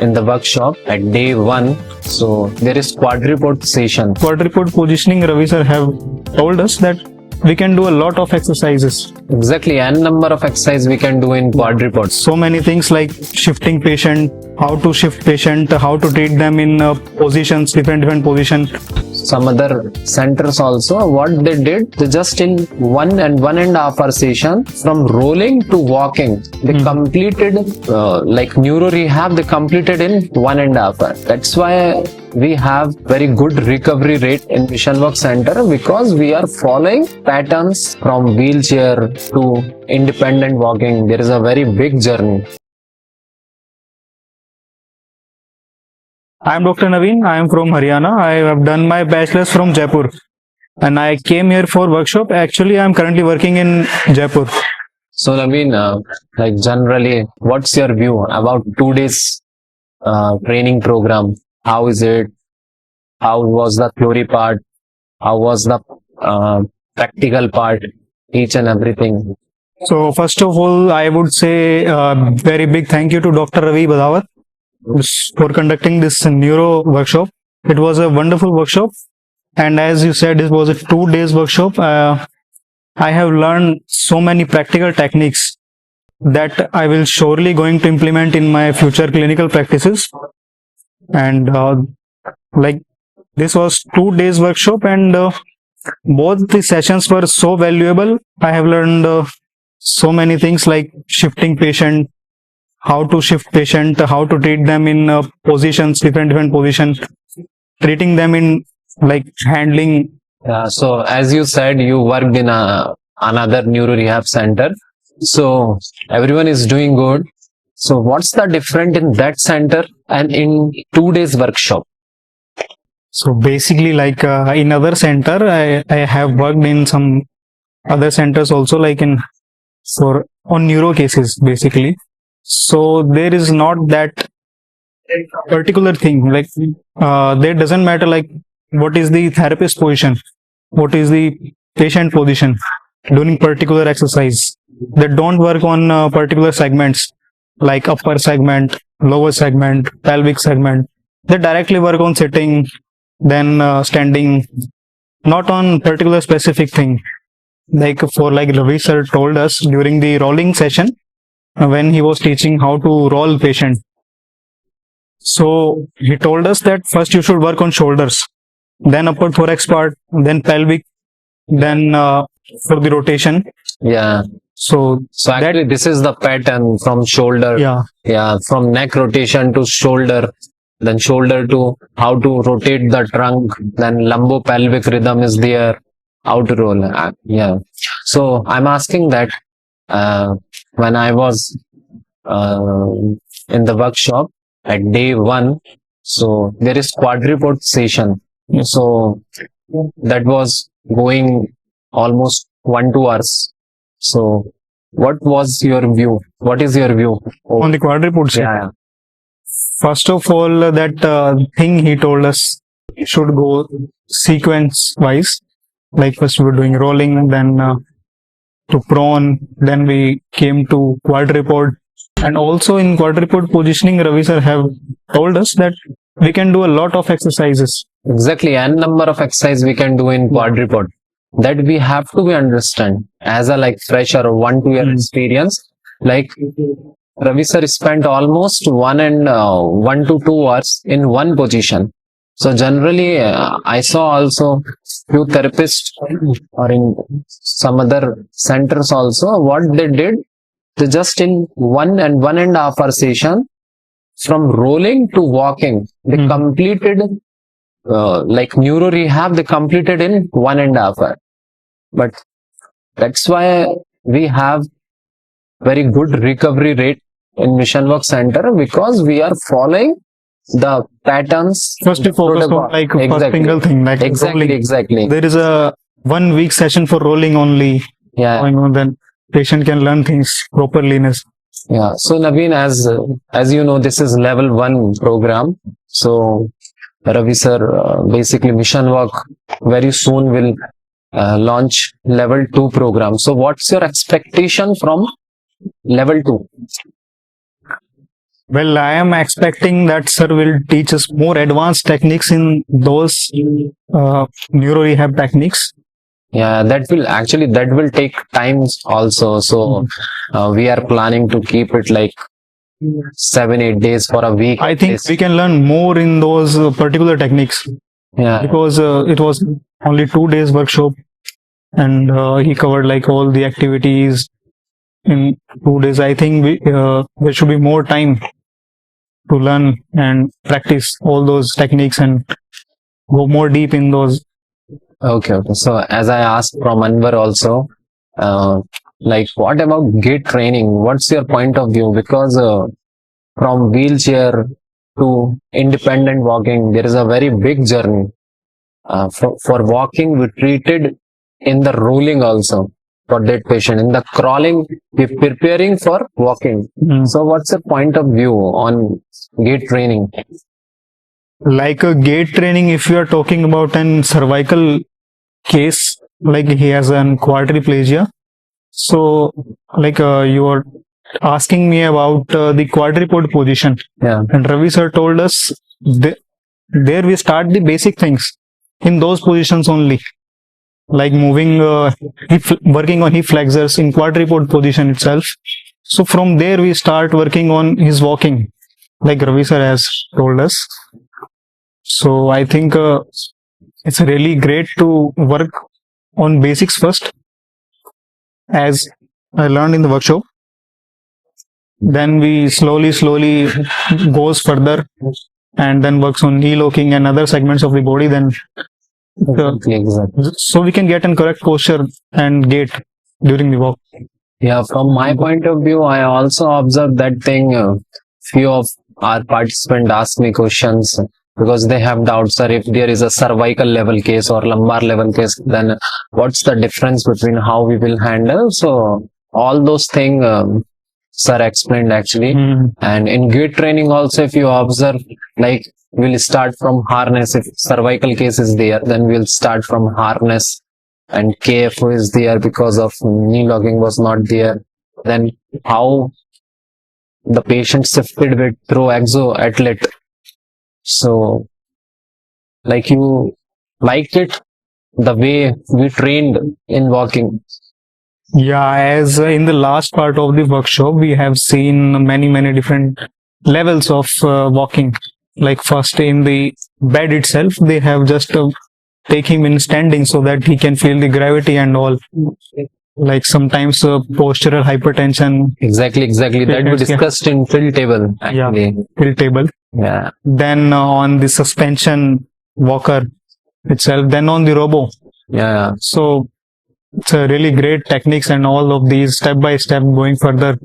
in the workshop at day 1. So there is quadruped session. Quadruped positioning, Ravi sir have told us that we can do a lot of exercises. Exactly, n number of exercise we can do in quadruped. So many things like shifting patient, how to shift patient, how to treat them in positions, different position. Some other centers also, what they did, they just in 1.5 hour session, from rolling to walking, they completed like neuro rehab, they completed in 1.5 hour. That's why we have very good recovery rate in Mission Walk Center, because we are following patterns from wheelchair to independent walking. There is a very big journey. I am Dr. Naveen. I am from Haryana. I have done my bachelor's from Jaipur, and I came here for workshop. Actually, I am currently working in Jaipur. So Naveen, like generally, what's your view about 2 days training program? How is it? How was the theory part? How was the practical part? Each and everything. So first of all, I would say very big thank you to Dr. Ravi Badawat for conducting this neuro workshop. It was a wonderful workshop, and as you said, it was a 2 days workshop. I have learned so many practical techniques that I will surely going to implement in my future clinical practices. And like this was 2 days workshop, and both the sessions were so valuable. I have learned so many things like shifting patient, how to shift patient, how to treat them in positions, different positions, treating them in like handling. So as you said, you worked in another neuro rehab center. So everyone is doing good. So what's the difference in that center and in 2 days workshop? So basically, like in other center, I have worked in some other centers also, like on neuro cases basically. So there is not that particular thing, like there doesn't matter like what is the therapist position, what is the patient position during particular exercise. They don't work on particular segments like upper segment, lower segment, pelvic segment. They directly work on sitting, then standing, not on particular specific thing. Like Ravi sir told us during the rolling session, when he was teaching how to roll patient. So he told us that first you should work on shoulders, then upper thorax part, then pelvic, then for the rotation. Yeah. So actually this is the pattern from shoulder. Yeah. From neck rotation to shoulder, then shoulder to how to rotate the trunk, then lumbo-pelvic rhythm is there, how to roll. Yeah. So I'm asking that when I was in the workshop at day 1, so there is quadruped session. So that was going almost 1-2 hours. So what was your view? What is your view on the quadruped session? Yeah. First of all, that thing he told us should go sequence wise. Like first we were doing rolling, then to prone, then we came to quadruped. And also in quadruped positioning, Ravi sir have told us that we can do a lot of exercises. Exactly, n number of exercise we can do in quadruped. That we have to understand as a like fresher or 1-2 year experience. Like Ravi sir spent almost 1 to 2 hours in one position. So generally, I saw also few therapists or in some other centers also, what they did, they just in 1.5 hour session, from rolling to walking, they completed like neuro rehab, they completed in 1.5 hour. But that's why we have very good recovery rate in Mission Walk Center, because we are following the patterns. First to focus on like first single thing, like rolling. Exactly. There is a 1 week session for rolling only. Yeah. Going on, then patient can learn things properly. Yeah. So Naveen, as you know, this is level 1 program. So Ravi sir, basically Mission Walk very soon will launch level 2 program. So what's your expectation from level 2? Well, I am expecting that sir will teach us more advanced techniques in those neuro rehab techniques. Yeah, that will take times also. So we are planning to keep it like 7-8 days for a week. I think This- we can learn more in those particular techniques yeah, because it was only 2 days workshop, and he covered like all the activities in 2 days. I think there should be more time to learn and practice all those techniques and go more deep in those. okay. So as I asked from Anwar also, like what about gait training? What's your point of view? Because from wheelchair to independent walking, there is a very big journey. For walking, we treated in the rolling also for that patient. In the crawling, we're preparing for walking. So what's your point of view on gait training? Like a gait training, if you are talking about an cervical case, like he has an quadriplegia. So, like you are asking me about the quadruped position. Yeah. And Ravi sir told us there we start the basic things in those positions only, like moving, working on hip flexors in quadruped position itself. So from there we start working on his walking, like Ravi sir has told us. So I think it's really great to work on basics first, as I learned in the workshop. Then we slowly goes further and then works on knee locking and other segments of the body. Then Exactly. so we can get in correct posture and gait during the walk. Yeah, from my point of view, I also observed that thing. Few of our participants ask me questions because they have doubts, sir, if there is a cervical level case or lumbar level case, then what's the difference between how we will handle? So all those things, sir explained actually. And in gait training also, if you observe, like we'll start from harness. If cervical case is there, then we'll start from harness. And KFO is there because of knee locking was not there. Then how the patient shifted with through exoathlete. So, like you liked it, the way we trained in walking. Yeah, as in the last part of the workshop, we have seen many different levels of walking. Like first in the bed itself, they have just take him in standing so that he can feel the gravity and all. Like sometimes postural hypertension. Exactly. That we discussed in fill table. Actually. Yeah, fill table. Yeah. Then on the suspension walker itself, then on the robo. Yeah. So it's a really great techniques and all of these step by step going further.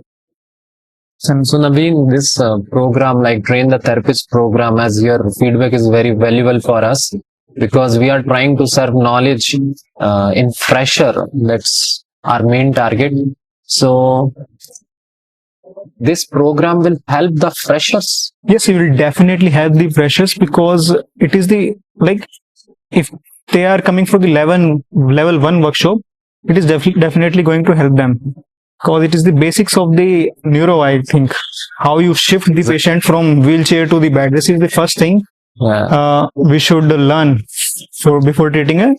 And so Naveen, this program, like Train the Therapist program, as your feedback is very valuable for us because we are trying to serve knowledge in fresher. That's our main target. So this program will help the freshers. Yes, it will definitely help the freshers because it is the, like, if they are coming for the level 1 workshop, it is definitely going to help them because it is the basics of the neuro. I think how you shift the patient from wheelchair to the bed. This is the first thing we should learn before treating a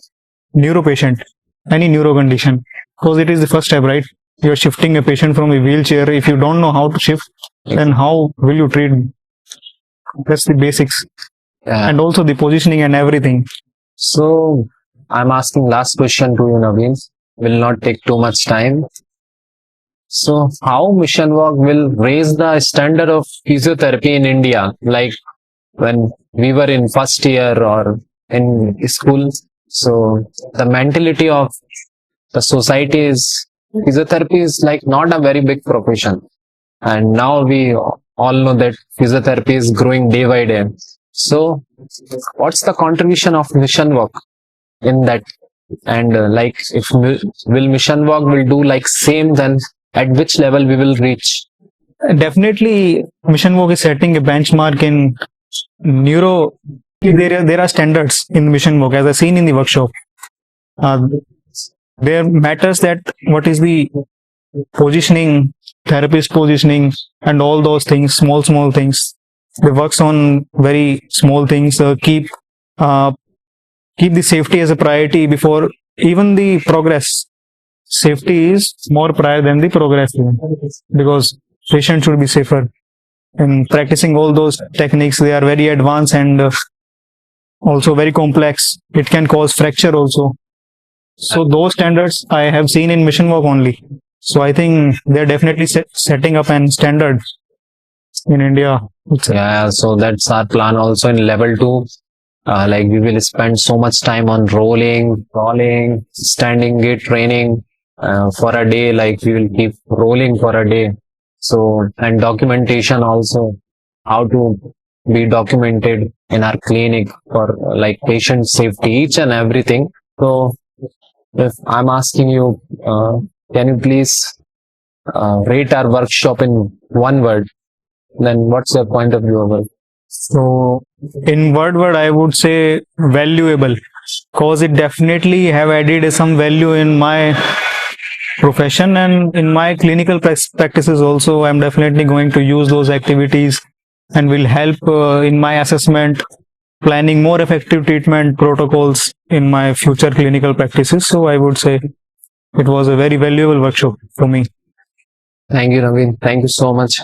neuro patient, any neuro condition, because it is the first step, right? You are shifting a patient from a wheelchair. If you don't know how to shift, then how will you treat? That's the basics, and also the positioning and everything. So I'm asking last question to you, Naveen. Will not take too much time. So how Mission Walk will raise the standard of physiotherapy in India? Like when we were in first year or in school. So the mentality of the society is physiotherapy is like not a very big profession. And now we all know that physiotherapy is growing day by day. So what's the contribution of Mission Walk in that? And like if will Mission Walk will do like same, then at which level we will reach? Definitely, Mission Walk is setting a benchmark in neuro. There are standards in Mission Walk, as I seen in the workshop. There matters that what is the positioning, therapist positioning, and all those things, small things. They works on very small things. Uh, keep the safety as a priority before even the progress. Safety is more prior than the progress because patient should be safer. In practicing all those techniques, they are very advanced and also very complex. It can cause fracture also. So those standards I have seen in Mission Walk only. So I think they're definitely setting up an standard in India. Yeah, so that's our plan also in level 2. Like we will spend so much time on rolling, crawling, standing gait training for a day. Like we will keep rolling for a day. So, and documentation also, how to be documented in our clinic for like patient safety, each and everything. So, if I'm asking you, can you please rate our workshop in one word? Then what's your point of view of it? So in word, I would say valuable, because it definitely have added some value in my profession and in my clinical practices also. I'm definitely going to use those activities and will help in my assessment, planning more effective treatment protocols in my future clinical practices. So I would say it was a very valuable workshop for me. Thank you, Naveen. Thank you so much.